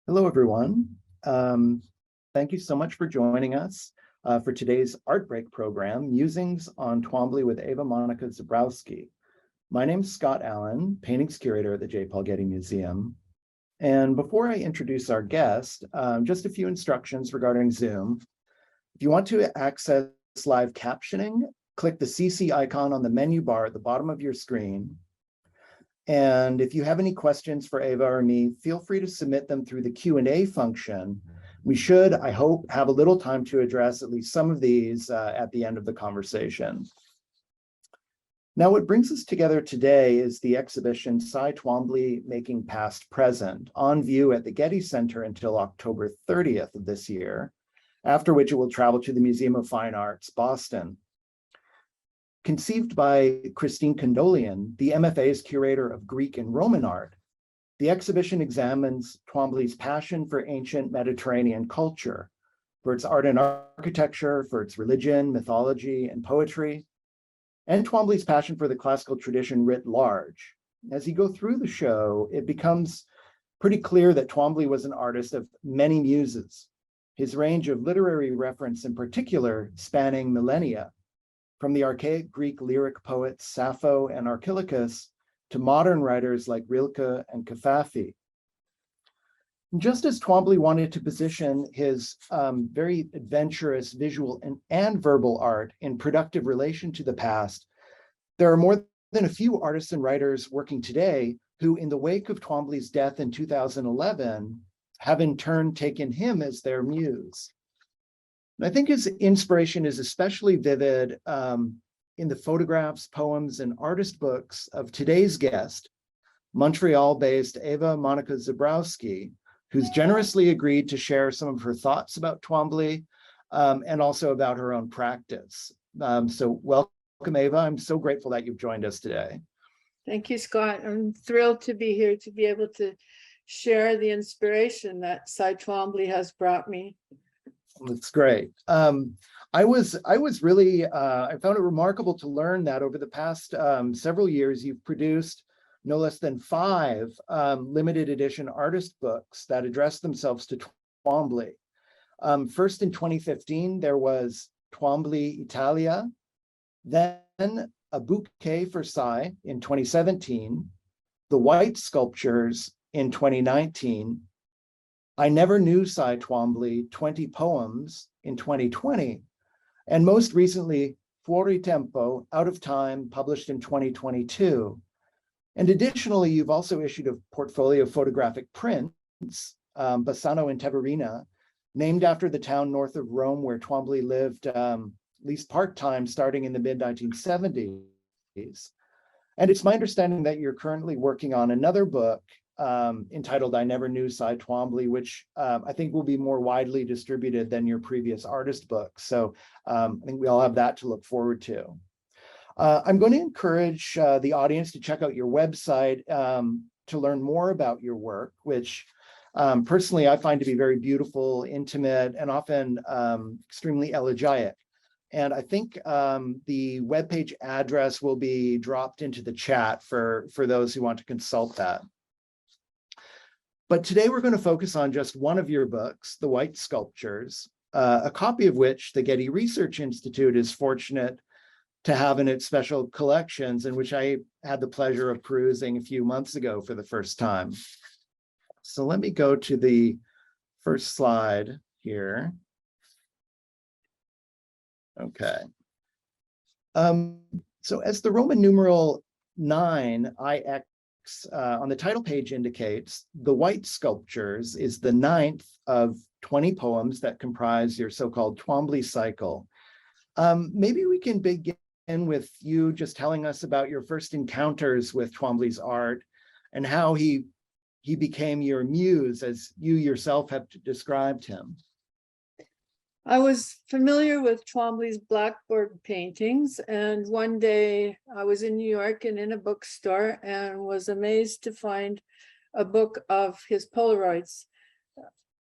Hello, everyone. Thank you so much for joining us for today's Art Break program, Musings on Twombly with Eva Monika Zebrowski. My name is Scott Allen, paintings curator at the J. Paul Getty Museum. And before I introduce our guest, just a few instructions regarding Zoom. If you want to access live captioning, click the CC icon on the menu bar at the bottom of your screen. And if you have any questions for Eva or me, feel free to submit them through the Q&A function. We should, I hope, have a little time to address at least some of these at the end of the conversation. Now, what brings us together today is the exhibition Cy Twombly Making Past Present, on view at the Getty Center until October 30th of this year, after which it will travel to the Museum of Fine Arts, Boston. Conceived by Christine Kondolian, the MFA's curator of Greek and Roman art, the exhibition examines Twombly's passion for ancient Mediterranean culture, for its art and architecture, for its religion, mythology, and poetry, and Twombly's passion for the classical tradition writ large. As you go through the show, it becomes pretty clear that Twombly was an artist of many muses, his range of literary reference in particular spanning millennia, from the archaic Greek lyric poets Sappho and Archilochus to modern writers like Rilke and Cavafy. Just as Twombly wanted to position his very adventurous visual and verbal art in productive relation to the past, there are more than a few artists and writers working today who, in the wake of Twombly's death in 2011, have in turn taken him as their muse. I think his inspiration is especially vivid in the photographs, poems, and artist books of today's guest, Montreal-based Eva Monika Zebrowski, who's generously agreed to share some of her thoughts about Twombly and also about her own practice. So welcome, Eva. I'm so grateful that you've joined us today. Thank you, Scott. I'm thrilled to be here to be able to share the inspiration that Cy Twombly has brought me. That's great. I was really, I found it remarkable to learn that over the past several years, you've produced no less than 5 limited edition artist books that address themselves to Twombly. First in 2015, there was Twombly Italia, then A Bouquet for Cy in 2017, The White Sculptures in 2019, I Never Knew Cy Twombly, 20 Poems in 2020, and most recently, Fuori Tempo, Out of Time, published in 2022. And additionally, you've also issued a portfolio of photographic prints, Bassano in Teverina, named after the town north of Rome where Twombly lived at least part-time starting in the mid-1970s. And it's my understanding that you're currently working on another book entitled I Never Knew Cy Twombly, which I think will be more widely distributed than your previous artist books. So I think we all have that to look forward to. I'm going to encourage the audience to check out your website to learn more about your work, which personally I find to be very beautiful, intimate, and often extremely elegiac. And I think the webpage address will be dropped into the chat for those who want to consult that. But today we're going to focus on just one of your books, The White Sculptures, a copy of which the Getty Research Institute is fortunate to have in its special collections, and which I had the pleasure of perusing a few months ago for the first time. So let me go to the first slide here. Okay. So as the Roman numeral 9, IX, on the title page indicates, The White Sculptures is the 9th of 20 poems that comprise your so-called Twombly cycle. Maybe we can begin with you just telling us about your first encounters with Twombly's art and how he became your muse, as you yourself have described him. I was familiar with Twombly's blackboard paintings, and one day I was in New York and in a bookstore and was amazed to find a book of his Polaroids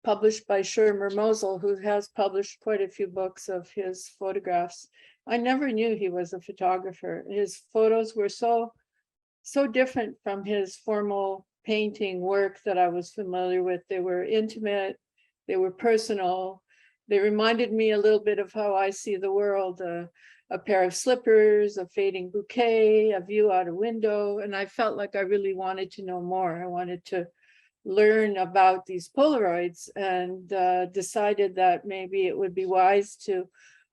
published by Schirmer Mosel, who has published quite a few books of his photographs. I never knew he was a photographer. His photos were so different from his formal painting work that I was familiar with. They were intimate, they were personal. They reminded me a little bit of how I see the world, a pair of slippers, a fading bouquet, a view out a window. And I felt like I really wanted to know more. I wanted to learn about these Polaroids, and decided that maybe it would be wise to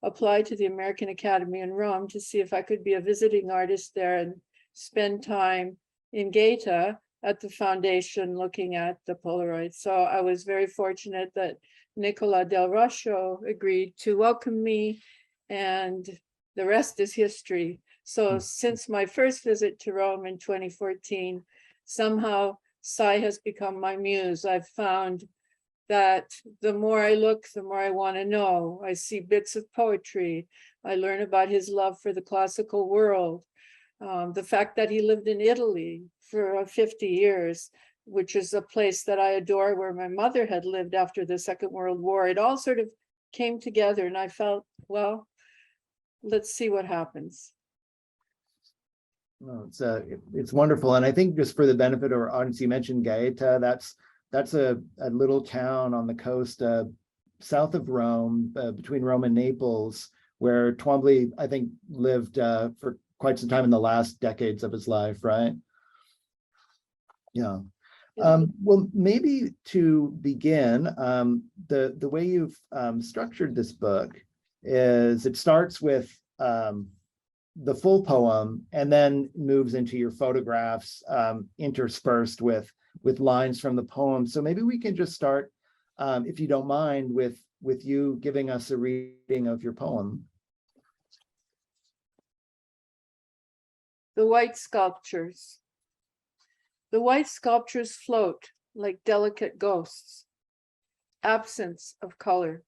apply to the American Academy in Rome to see if I could be a visiting artist there and spend time in Gaeta at the foundation looking at the Polaroids. So I was very fortunate that Nicola Del Ruscio agreed to welcome me, and the rest is history. So since my first visit to Rome in 2014, somehow Sy has become my muse. I've found that the more I look, the more I want to know. I see bits of poetry. I learn about his love for the classical world. The fact that he lived in Italy for 50 years, which is a place that I adore, where my mother had lived after the Second World War. It all sort of came together, and I felt, well, let's see what happens. No, it's wonderful. And I think just for the benefit of our audience, you mentioned Gaeta. That's a little town on the coast south of Rome, between Rome and Naples, where Twombly, I think, lived for quite some time in the last decades of his life, right? Yeah. Well, maybe to begin, the way you've structured this book is it starts with the full poem and then moves into your photographs interspersed with lines from the poem. So maybe we can just start, if you don't mind, with you giving us a reading of your poem. The white sculptures. The white sculptures float like delicate ghosts. Absence of color.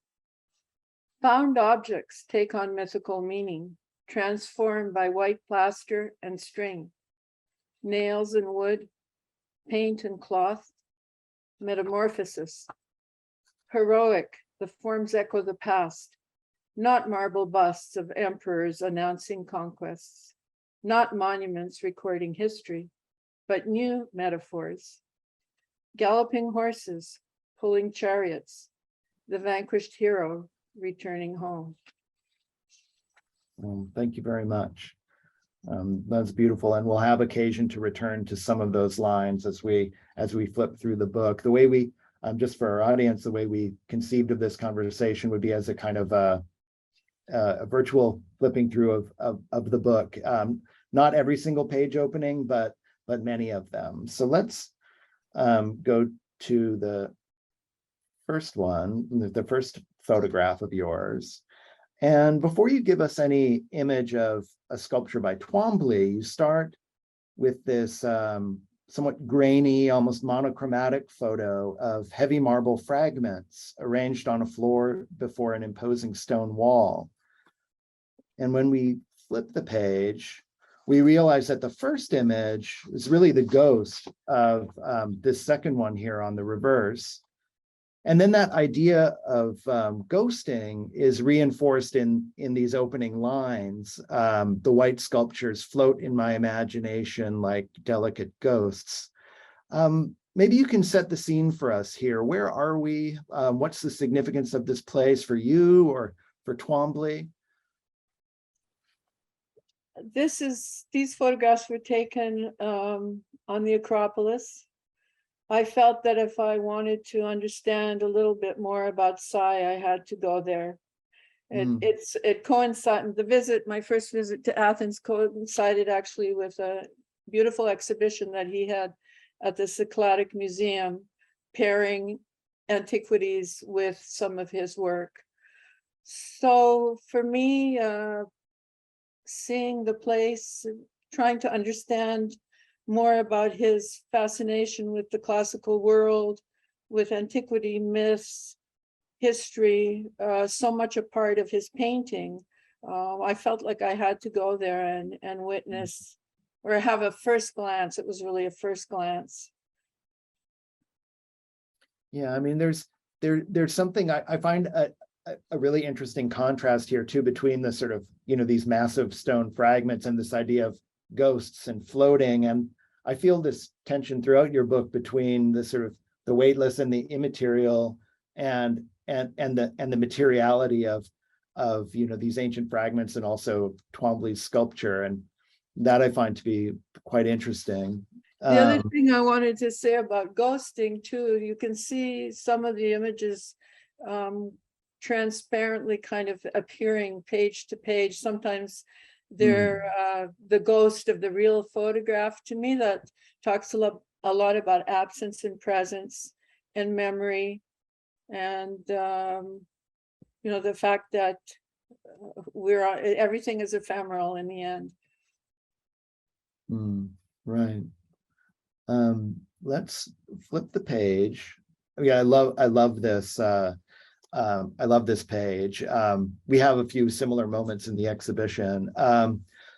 Found objects take on mythical meaning, transformed by white plaster and string, nails and wood, paint and cloth, metamorphosis. Heroic, the forms echo the past, not marble busts of emperors announcing conquests, not monuments recording history, but new metaphors. Galloping horses, pulling chariots, the vanquished hero returning home. Thank you very much. That's beautiful, and we'll have occasion to return to some of those lines as we flip through the book. The way we, just for our audience, the way we conceived of this conversation would be as a kind of a virtual flipping through of the book. Not every single page opening, but many of them. So let's go to the first one, the first photograph of yours. And before you give us any image of a sculpture by Twombly, you start with this somewhat grainy, almost monochromatic photo of heavy marble fragments arranged on a floor before an imposing stone wall. And when we flip the page, we realize that the first image is really the ghost of this second one here on the reverse. And then that idea of ghosting is reinforced in these opening lines. The white sculptures float in my imagination like delicate ghosts. Maybe you can set the scene for us here. Where are we? What's the significance of this place for you or for Twombly? These photographs were taken on the Acropolis. I felt that if I wanted to understand a little bit more about Sy, I had to go there. It coincided, my first visit to Athens coincided actually with a beautiful exhibition that he had at the Cycladic Museum, pairing antiquities with some of his work. So for me, seeing the place, trying to understand more about his fascination with the classical world, with antiquity, myths, history, so much a part of his painting. I felt like I had to go there and witness, or have a first glance. It was really a first glance. Yeah, I mean, there's something I find a really interesting contrast here too between the sort of, these massive stone fragments and this idea of ghosts and floating. And I feel this tension throughout your book between the sort of the weightless and the immaterial, and the materiality of these ancient fragments, and also Twombly's sculpture, and that I find to be quite interesting. The other thing I wanted to say about ghosting too, you can see some of the images transparently kind of appearing page to page. Sometimes they're the ghost of the real photograph. To me, that talks a lot about absence and presence and memory, and the fact that everything is ephemeral in the end. Right. Let's flip the page. Yeah, I love this. I love this page. We have a few similar moments in the exhibition.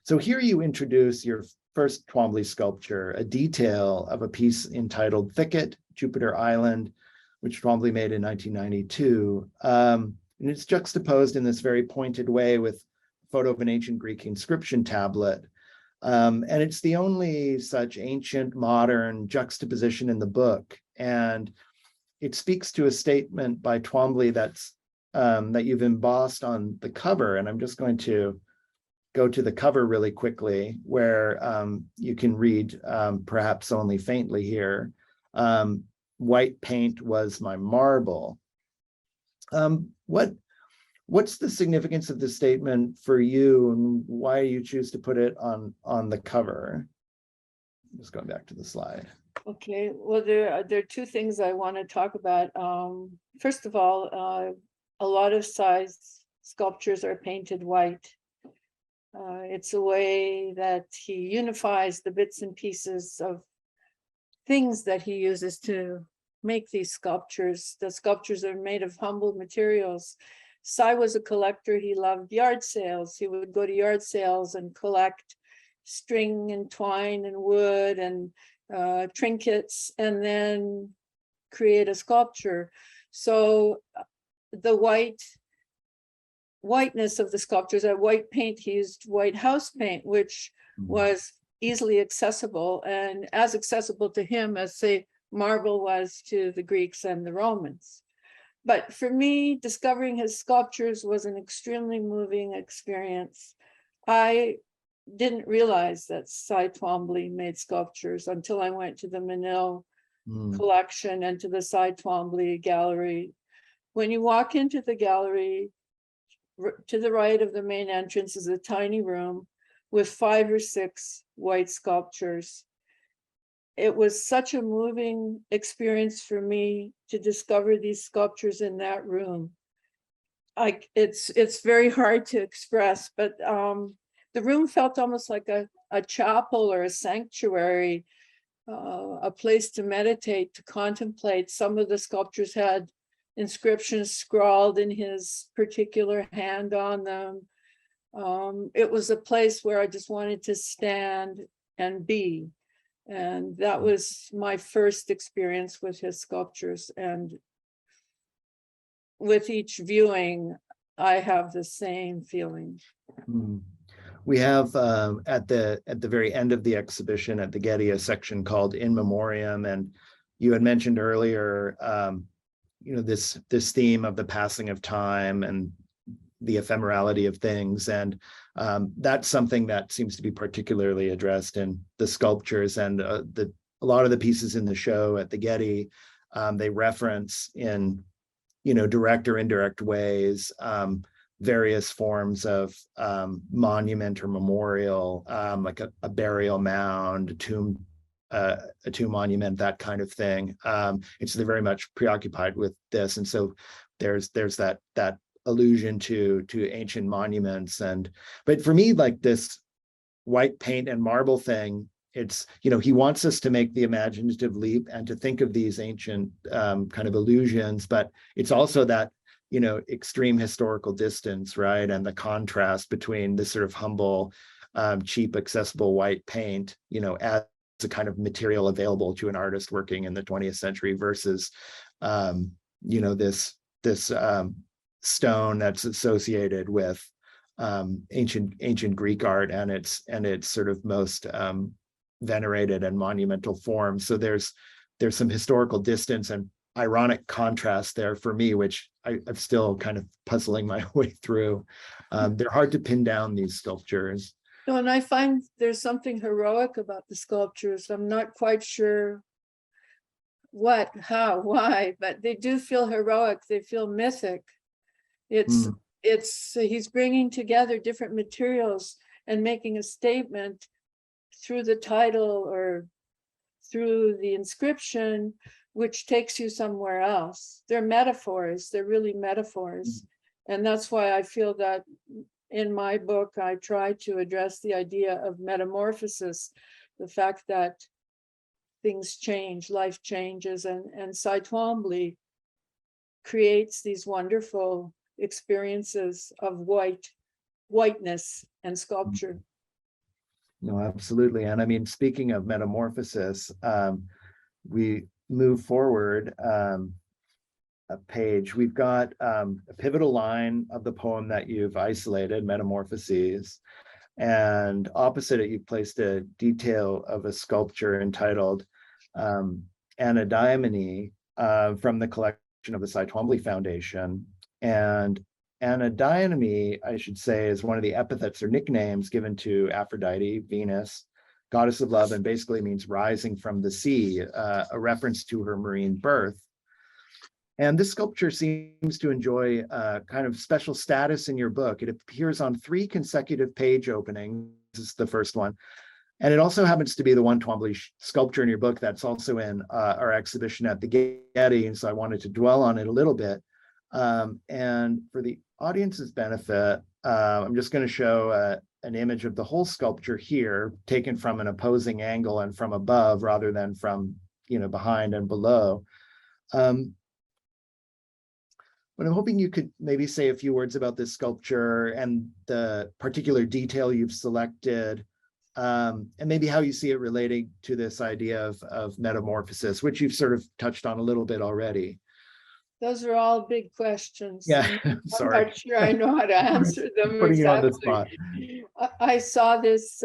So here you introduce your first Twombly sculpture, a detail of a piece entitled Thicket, Jupiter Island, which Twombly made in 1992. And it's juxtaposed in this very pointed way with a photo of an ancient Greek inscription tablet. And it's the only such ancient modern juxtaposition in the book. And it speaks to a statement by Twombly that you've embossed on the cover. And I'm just going to go to the cover really quickly, where you can read, perhaps only faintly here, white paint was my marble. What's the significance of this statement for you, and why you choose to put it on the cover? Just going back to the slide. Okay, well, there are two things I want to talk about. First of all, a lot of Cy's sculptures are painted white. It's a way that he unifies the bits and pieces of things that he uses to make these sculptures. The sculptures are made of humble materials. Cy was a collector. He loved yard sales. He would go to yard sales and collect string and twine and wood and trinkets, and then create a sculpture. So the whiteness of the sculptures, that white paint, he used white house paint, which was easily accessible, and as accessible to him as, say, marble was to the Greeks and the Romans. But for me, discovering his sculptures was an extremely moving experience. I didn't realize that Cy Twombly made sculptures until I went to the Menil collection and to the Cy Twombly gallery. When you walk into the gallery, to the right of the main entrance is a tiny room with 5 or 6 white sculptures. It was such a moving experience for me to discover these sculptures in that room. It's very hard to express, but the room felt almost like a chapel or a sanctuary, a place to meditate, to contemplate. Some of the sculptures had inscriptions scrawled in his particular hand on them. It was a place where I just wanted to stand and be. And that was my first experience with his sculptures. And with each viewing, I have the same feeling. We have at the very end of the exhibition at the Getty a section called In Memoriam, and you had mentioned earlier, this theme of the passing of time and the ephemerality of things, and that's something that seems to be particularly addressed in the sculptures, and a lot of the pieces in the show at the Getty, they reference in direct or indirect ways various forms of monument or memorial, like a burial mound, a tomb monument, that kind of thing. They're very much preoccupied with this, and so there's that allusion to ancient monuments. But for me, like this white paint and marble thing, it's he wants us to make the imaginative leap and to think of these ancient kind of illusions, but it's also that extreme historical distance, right? And the contrast between this sort of humble, cheap, accessible white paint, as a kind of material available to an artist working in the 20th century versus, this stone that's associated with ancient Greek art and its sort of most venerated and monumental form. So there's some historical distance and ironic contrast there for me, which I'm still kind of puzzling my way through. They're hard to pin down, these sculptures. No, and I find there's something heroic about the sculptures. I'm not quite sure what, how, why, but they do feel heroic. They feel mythic. It's he's bringing together different materials and making a statement through the title or through the inscription, which takes you somewhere else. They're metaphors. They're really metaphors. And that's why I feel that in my book, I try to address the idea of metamorphosis, the fact that things change, life changes, and Cy Twombly creates these wonderful experiences of whiteness and sculpture. No, absolutely. And I mean, speaking of metamorphosis, we move forward a page. We've got a pivotal line of the poem that you've isolated, Metamorphoses, and opposite it, you've placed a detail of a sculpture entitled Anadyomene from the collection of the Cy Twombly Foundation. And Anadyomene, I should say, is one of the epithets or nicknames given to Aphrodite, Venus, goddess of love, and basically means rising from the sea, a reference to her marine birth. And this sculpture seems to enjoy kind of special status in your book. It appears on 3 consecutive page openings. This is the first one. And it also happens to be the one Twombly sculpture in your book that's also in our exhibition at the Getty. And so I wanted to dwell on it a little bit. And for the audience's benefit, I'm just going to show an image of the whole sculpture here, taken from an opposing angle and from above rather than from, behind and below. But I'm hoping you could maybe say a few words about this sculpture and the particular detail you've selected, and maybe how you see it relating to this idea of metamorphosis, which you've sort of touched on a little bit already. Those are all big questions. Yeah, sorry. I'm not sure I know how to answer them. Putting you on the exactly. spot. I saw this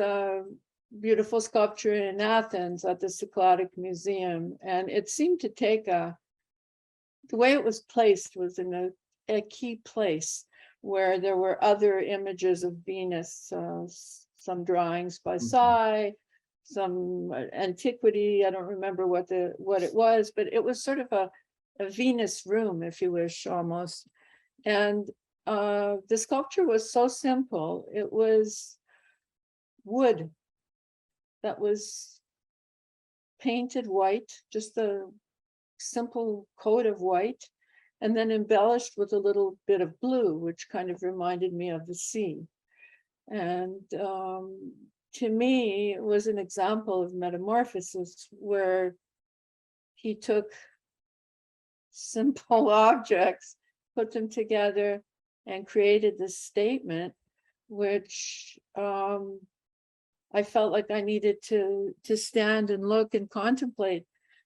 beautiful sculpture in Athens at the Cycladic Museum, and it seemed to take the way it was placed was in a key place where there were other images of Venus, some drawings by Cy, some antiquity. I don't remember what it was, but it was sort of a Venus room, if you wish, almost. And the sculpture was so simple. It was wood that was painted white, just a simple coat of white, and then embellished with a little bit of blue, which kind of reminded me of the sea. And to me, it was an example of metamorphosis, where he took simple objects, put them together, and created this statement, which I felt like I needed to stand and look and contemplate,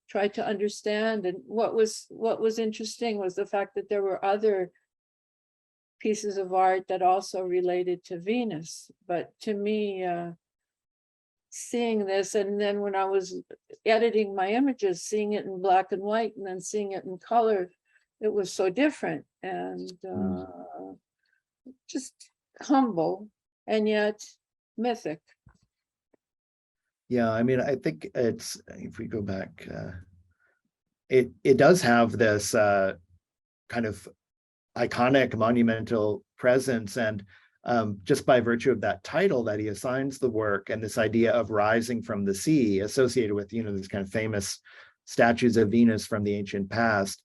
try to understand. And what was interesting was the fact that there were other pieces of art that also related to Venus. But to me, seeing this, and then when I was editing my images, seeing it in black and white and then seeing it in color, it was so different and just humble and yet mythic. Yeah, I mean, I think it's, if we go back, it does have this kind of iconic, monumental presence, and just by virtue of that title that he assigns the work and this idea of rising from the sea associated with, these kind of famous statues of Venus from the ancient past,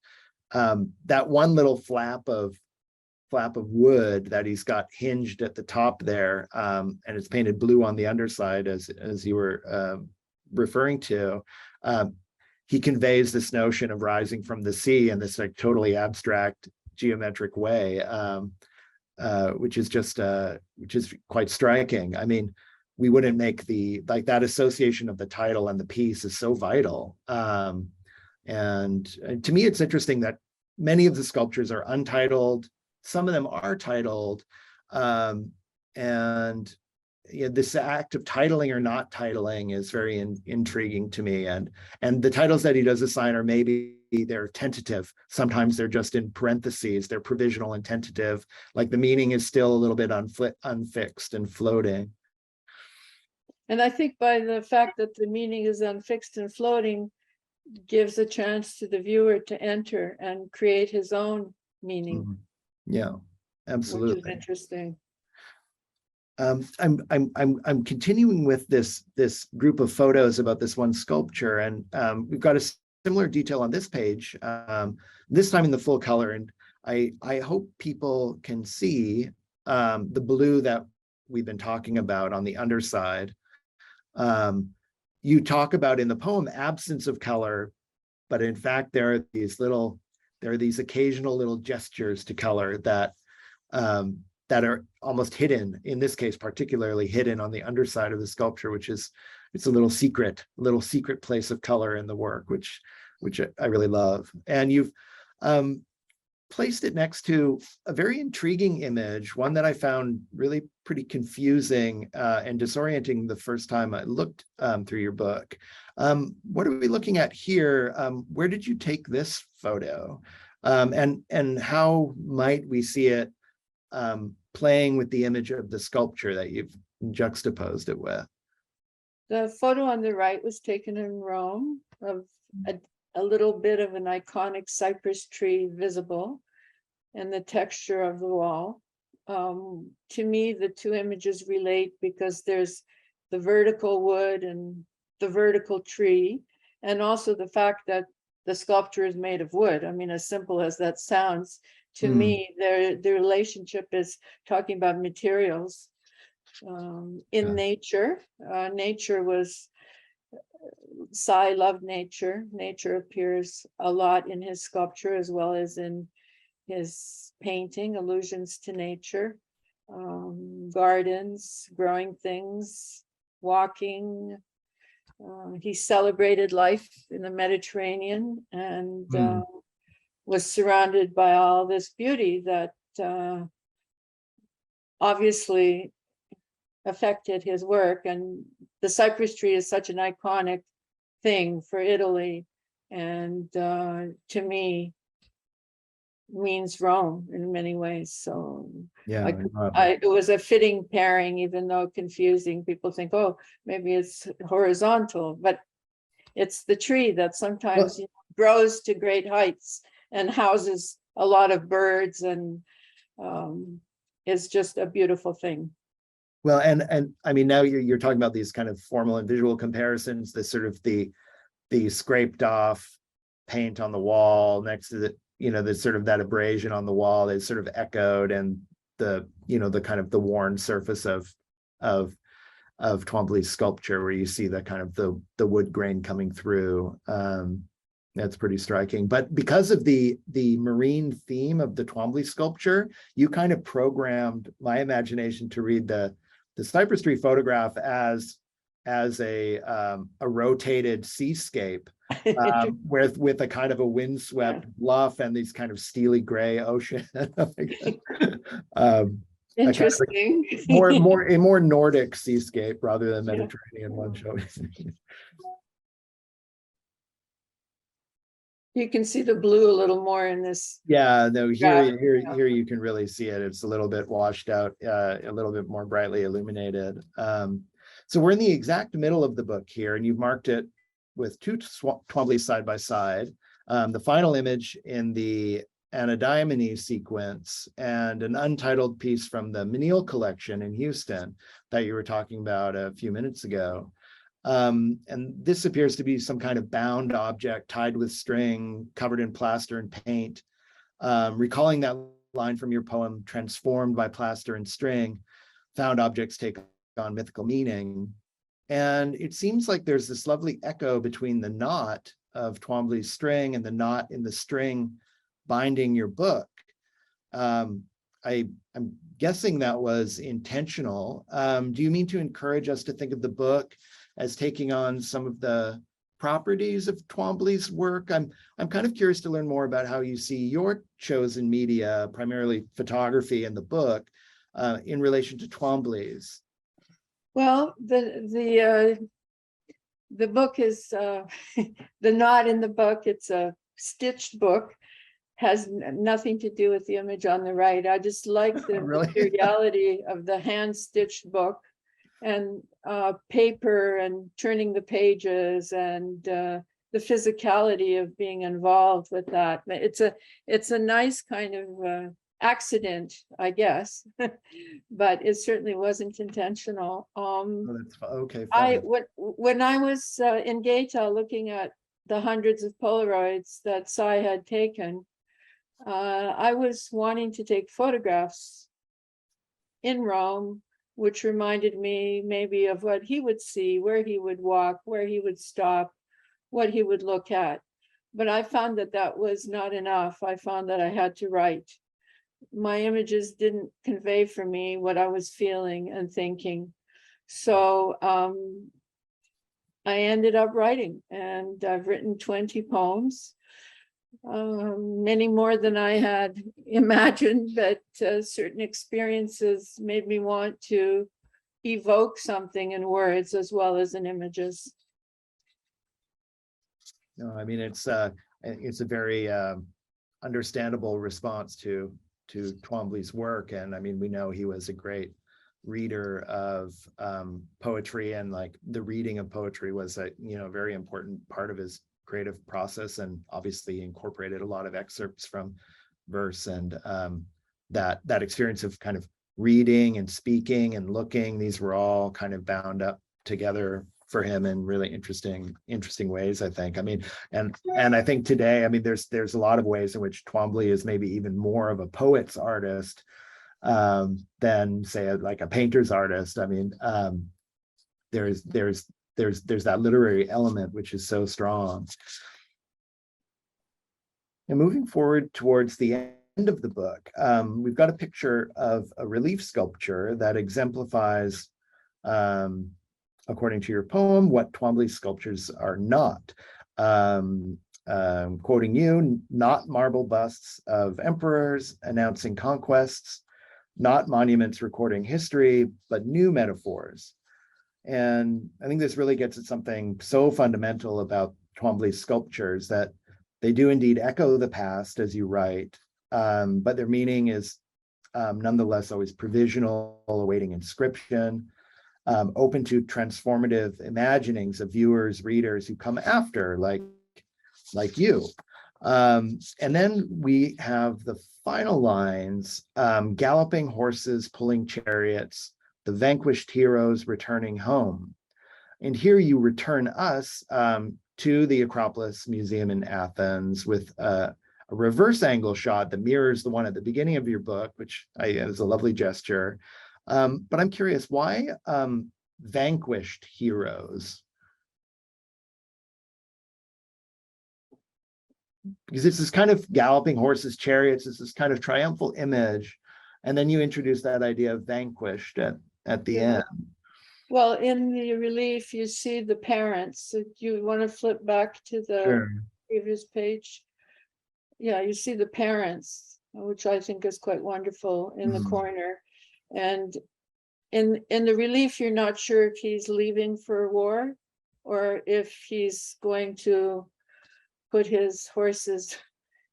that one little flap of wood that he's got hinged at the top there, and it's painted blue on the underside, as you were referring to. He conveys this notion of rising from the sea in this like totally abstract geometric way, which is quite striking. I mean, we wouldn't make that association of the title and the piece is so vital. And to me, it's interesting that many of the sculptures are untitled. Some of them are titled, and this act of titling or not titling is very intriguing to me. And the titles that he does assign are maybe they're tentative. Sometimes they're just in parentheses. They're provisional and tentative. Like the meaning is still a little bit unfixed and floating. And I think by the fact that the meaning is unfixed and floating gives a chance to the viewer to enter and create his own meaning. Mm-hmm. Yeah, absolutely. Which is interesting. I'm continuing with this group of photos about this one sculpture, and we've got a similar detail on this page, this time in the full color. And I hope people can see the blue that we've been talking about on the underside. You talk about in the poem absence of color, but in fact there are these occasional little gestures to color that are almost hidden, in this case particularly hidden on the underside of the sculpture, which is, it's a little secret place of color in the work, which I really love. And you've placed it next to a very intriguing image, one that I found really pretty confusing and disorienting the first time I looked through your book. What are we looking at here? Where did you take this photo? And how might we see it playing with the image of the sculpture that you've juxtaposed it with? The photo on the right was taken in Rome of a little bit of an iconic cypress tree visible and the texture of the wall. To me, the two images relate because there's the vertical wood and the vertical tree, and also the fact that the sculpture is made of wood. I mean, as simple as that sounds, to me, the relationship is talking about materials in nature. Nature was, Sy loved nature. Nature appears a lot in his sculpture as well as in his painting, allusions to nature, gardens, growing things, walking. He celebrated life in the Mediterranean and was surrounded by all this beauty that obviously affected his work. And the cypress tree is such an iconic thing for Italy, and to me means Rome in many ways. So yeah, it was a fitting pairing, even though confusing. People think, oh, maybe it's horizontal, but it's the tree that sometimes grows to great heights and houses a lot of birds and is just a beautiful thing. Well, and I mean, now you're talking about these kind of formal and visual comparisons, the sort of the scraped off paint on the wall next to the, the sort of that abrasion on the wall is sort of echoed, and the, the kind of the worn surface of Twombly's sculpture, where you see the kind of the wood grain coming through. That's pretty striking. But because of the marine theme of the Twombly sculpture, you kind of programmed my imagination to read the cypress tree photograph as a rotated seascape with a kind of a windswept bluff and these kind of steely gray ocean. Interesting. Kind of a more Nordic seascape rather than Mediterranean one show. You can see the blue a little more in this. Yeah, no, here you can really see it. It's a little bit washed out, a little bit more brightly illuminated. So we're in the exact middle of the book here, and you've marked it with two Twomblys side by side. The final image in the Anadyomene sequence and an untitled piece from the Menil collection in Houston that you were talking about a few minutes ago. And this appears to be some kind of bound object tied with string, covered in plaster and paint. Recalling that line from your poem, transformed by plaster and string, found objects take on mythical meaning. And it seems like there's this lovely echo between the knot of Twombly's string and the knot in the string binding your book. I'm guessing that was intentional. Do you mean to encourage us to think of the book as taking on some of the properties of Twombly's work? I'm kind of curious to learn more about how you see your chosen media, primarily photography and the book, in relation to Twombly's. Well, the book is the knot in the book. It's a stitched book, has nothing to do with the image on the right. I just like the Really? materiality of the hand stitched book, and paper and turning the pages, and the physicality of being involved with that. It's a nice kind of accident, I guess, but it certainly wasn't intentional. Oh, okay, fine. When I was in Gaeta looking at the hundreds of Polaroids that Cy had taken, I was wanting to take photographs in Rome, which reminded me maybe of what he would see, where he would walk, where he would stop, what he would look at. But I found that that was not enough. I found that I had to write. My images didn't convey for me what I was feeling and thinking. So I ended up writing, and I've written 20 poems, many more than I had imagined, but certain experiences made me want to evoke something in words as well as in images. No, I mean, it's a very understandable response to Twombly's work. And I mean, we know he was a great reader of poetry, and like the reading of poetry was a very important part of his creative process, and obviously incorporated a lot of excerpts from verse, and that experience of kind of reading and speaking and looking, these were all kind of bound up together for him in really interesting ways, I think. I mean, and I think today, I mean, there's a lot of ways in which Twombly is maybe even more of a poet's artist than say like a painter's artist. I mean, there's that literary element which is so strong. And moving forward towards the end of the book, we've got a picture of a relief sculpture that exemplifies, according to your poem, what Twombly's sculptures are not. Quoting you, not marble busts of emperors announcing conquests, not monuments recording history, but new metaphors. And I think this really gets at something so fundamental about Twombly's sculptures, that they do indeed echo the past, as you write, but their meaning is nonetheless always provisional, awaiting inscription, open to transformative imaginings of viewers, readers who come after, like you. And then we have the final lines, galloping horses, pulling chariots, the vanquished heroes returning home. And here you return us to the Acropolis Museum in Athens with a reverse angle shot that mirrors the one at the beginning of your book, which is a lovely gesture. But I'm curious, why vanquished heroes? Because it's this kind of galloping horses, chariots, it's this kind of triumphal image. And then you introduce that idea of vanquished at the end. Well, in the relief, you see the parents. Do you want to flip back to the previous page? Yeah, you see the parents, which I think is quite wonderful, in the corner. And in the relief, you're not sure if he's leaving for war or if he's going to put his horses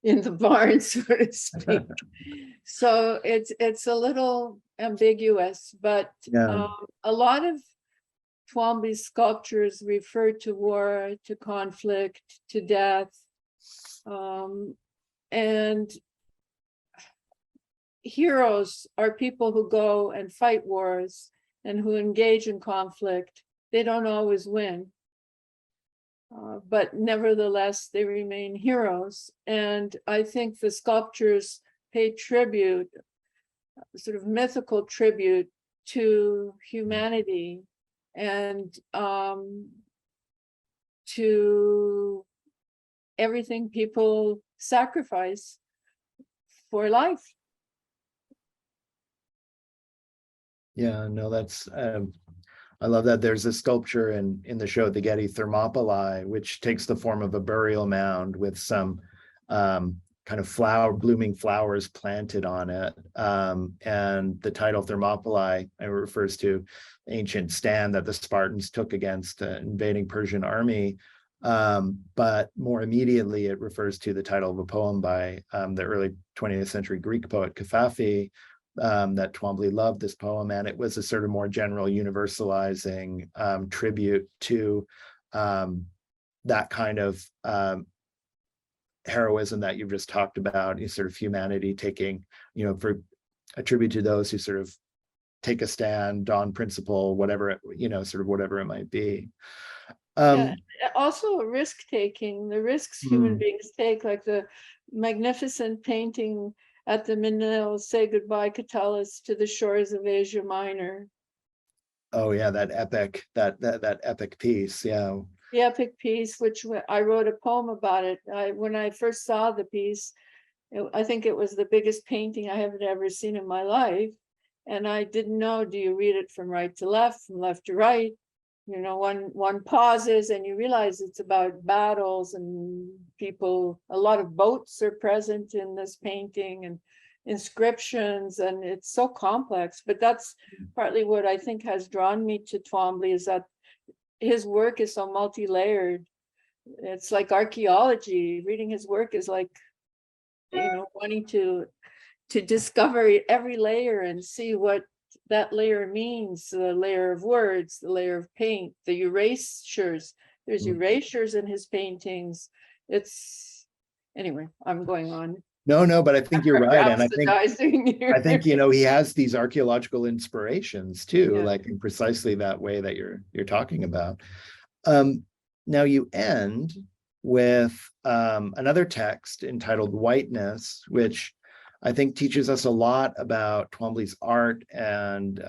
in the barn, so to speak. So it's a little ambiguous, but a lot of Twombly's sculptures refer to war, to conflict, to death, and heroes are people who go and fight wars and who engage in conflict. They don't always win, but nevertheless, they remain heroes. And I think the sculptures pay tribute, sort of mythical tribute, to humanity and to everything people sacrifice for life. Yeah, no, that's I love that. There's a sculpture in the show at the Getty, Thermopylae, which takes the form of a burial mound with some kind of blooming flowers planted on it. And the title Thermopylae refers to ancient stand that the Spartans took against an invading Persian army. But more immediately, it refers to the title of a poem by the early 20th century Greek poet Covfefe, that Twombly loved this poem, and it was a sort of more general universalizing tribute to that kind of heroism that you've just talked about, sort of humanity taking, for a tribute to those who sort of take a stand on principle, whatever, sort of whatever it might be. Yeah, also risk taking, the risks human Hmm. beings take, like the magnificent painting at the Menil Say Goodbye, Catullus, to the shores of Asia Minor. Oh yeah, that epic piece. Yeah. The epic piece, which I wrote a poem about it. When I first saw the piece, I think it was the biggest painting I have ever seen in my life. And I didn't know, do you read it from right to left, from left to right? One pauses and you realize it's about battles and people. A lot of boats are present in this painting and inscriptions, and it's so complex. But that's partly what I think has drawn me to Twombly, is that his work is so multi-layered. It's like archaeology. Reading his work is like, wanting to discover every layer and see what that layer means, the layer of words, the layer of paint, the erasures. There's erasures in his paintings. Anyway, I'm going on. No, but I think you're right. And I think, Here. he has these archaeological inspirations too, Yeah. like in precisely that way that you're talking about. Now you end with another text entitled Whiteness, which I think teaches us a lot about Twombly's art and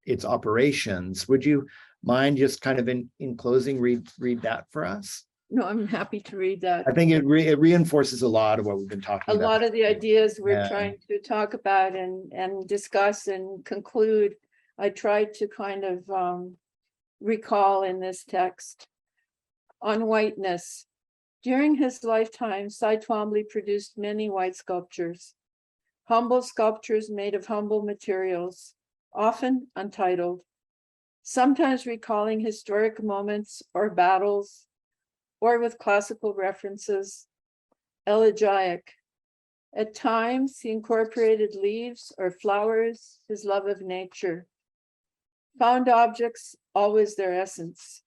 its operations. Would you mind just kind of in closing read that for us? No, I'm happy to read that. I think it reinforces a lot of what we've been talking about. A lot of the ideas we're trying to talk about and discuss and conclude, I tried to kind of recall in this text. On whiteness. During his lifetime, Cy Twombly produced many white sculptures. Humble sculptures made of humble materials, often untitled, sometimes recalling historic moments or battles, or with classical references, elegiac. At times, he incorporated leaves or flowers, his love of nature. Found objects, always their essence.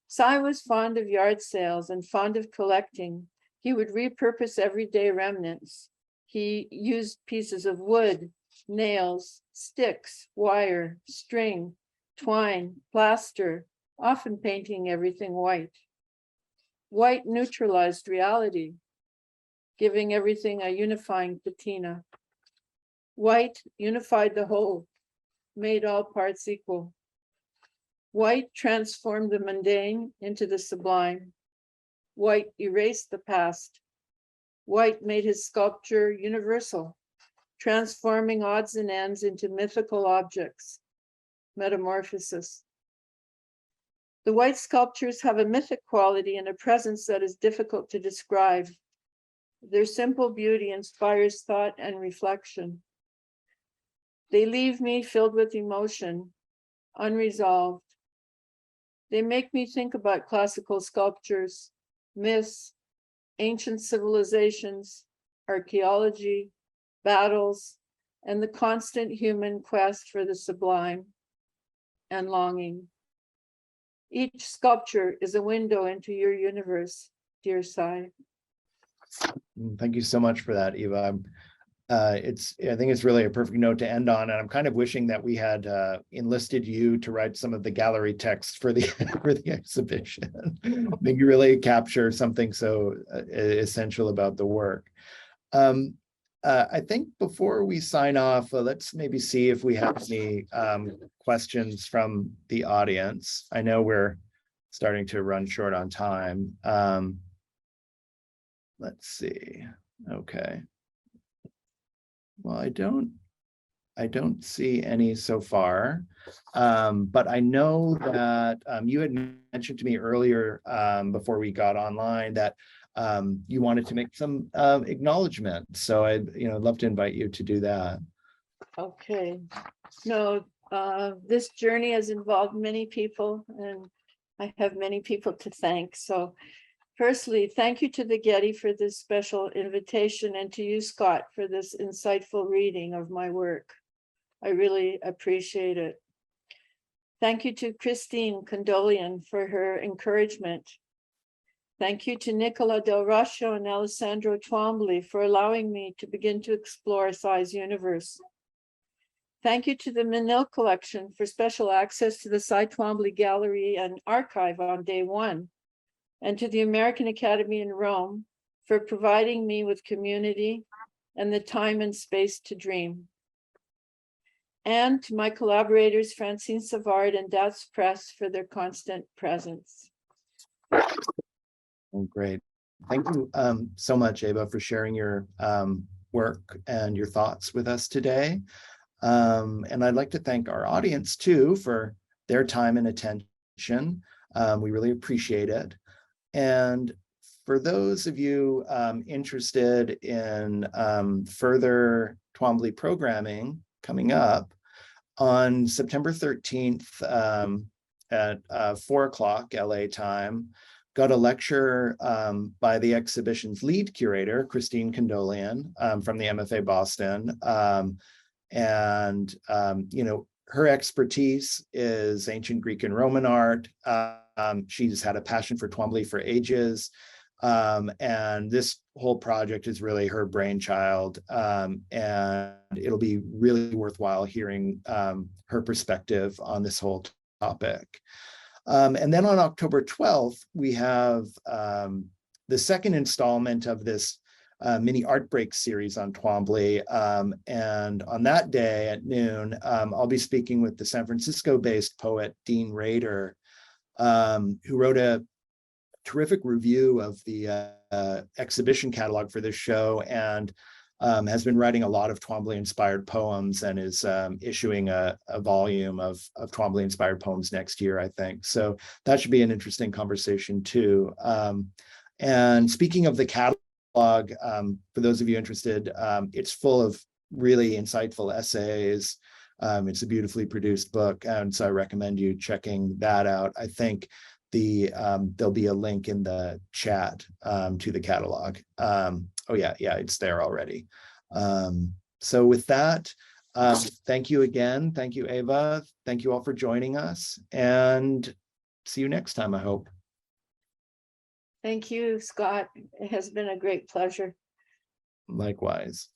Cy was fond of yard sales and fond of collecting. He would repurpose everyday remnants. He used pieces of wood, nails, sticks, wire, string, twine, plaster, often painting everything white. White neutralized reality, giving everything a unifying patina. White unified the whole, made all parts equal. White transformed the mundane into the sublime. White erased the past. White made his sculpture universal, transforming odds and ends into mythical objects. Metamorphosis. The white sculptures have a mythic quality and a presence that is difficult to describe. Their simple beauty inspires thought and reflection. They leave me filled with emotion, unresolved. They make me think about classical sculptures, myths, ancient civilizations, archaeology, battles, and the constant human quest for the sublime and longing. Each sculpture is a window into your universe, dear Cy. Thank you so much for that, Eva. I think it's really a perfect note to end on, and I'm kind of wishing that we had enlisted you to write some of the gallery text for the for the exhibition. I think you really capture something so essential about the work. I think before we sign off, let's maybe see if we have any questions from the audience. I know we're starting to run short on time. Let's see. Okay. Well, I don't see any so far, but I know that you had mentioned to me earlier before we got online that you wanted to make some acknowledgement. So I'd love to invite you to do that. Okay. No, this journey has involved many people, and I have many people to thank. So firstly, thank you to the Getty for this special invitation, and to you, Scott, for this insightful reading of my work. I really appreciate it. Thank you to Christine Condolian for her encouragement. Thank you to Nicola Del Ruscio and Alessandro Twombly for allowing me to begin to explore Cy's universe. Thank you to the Menil Collection for special access to the Cy Twombly Gallery and Archive on day one, and to the American Academy in Rome for providing me with community and the time and space to dream. And to my collaborators, Francine Savard and Dats Press, for their constant presence. Oh, great. Thank you so much, Ava, for sharing your work and your thoughts with us today. And I'd like to thank our audience too for their time and attention. We really appreciate it. And for those of you interested in further Twombly programming coming up, on September 13th at 4 o'clock LA time, got a lecture by the exhibition's lead curator, Christine Condolian, from the MFA Boston. Her expertise is ancient Greek and Roman art. She's had a passion for Twombly for ages. And this whole project is really her brainchild. And it'll be really worthwhile hearing her perspective on this whole topic. And then on October 12th, we have the second installment of this mini art break series on Twombly. And on that day at noon, I'll be speaking with the San Francisco-based poet Dean Rader, who wrote a terrific review of the exhibition catalog for this show, and has been writing a lot of Twombly-inspired poems, and is issuing a volume of Twombly-inspired poems next year, I think. So that should be an interesting conversation too. And speaking of the catalog, for those of you interested, it's full of really insightful essays. It's a beautifully produced book, and so I recommend you checking that out. I think there'll be a link in the chat to the catalog. Oh yeah, it's there already. So with that, thank you again. Thank you, Ava. Thank you all for joining us, and see you next time, I hope. Thank you, Scott. It has been a great pleasure. Likewise.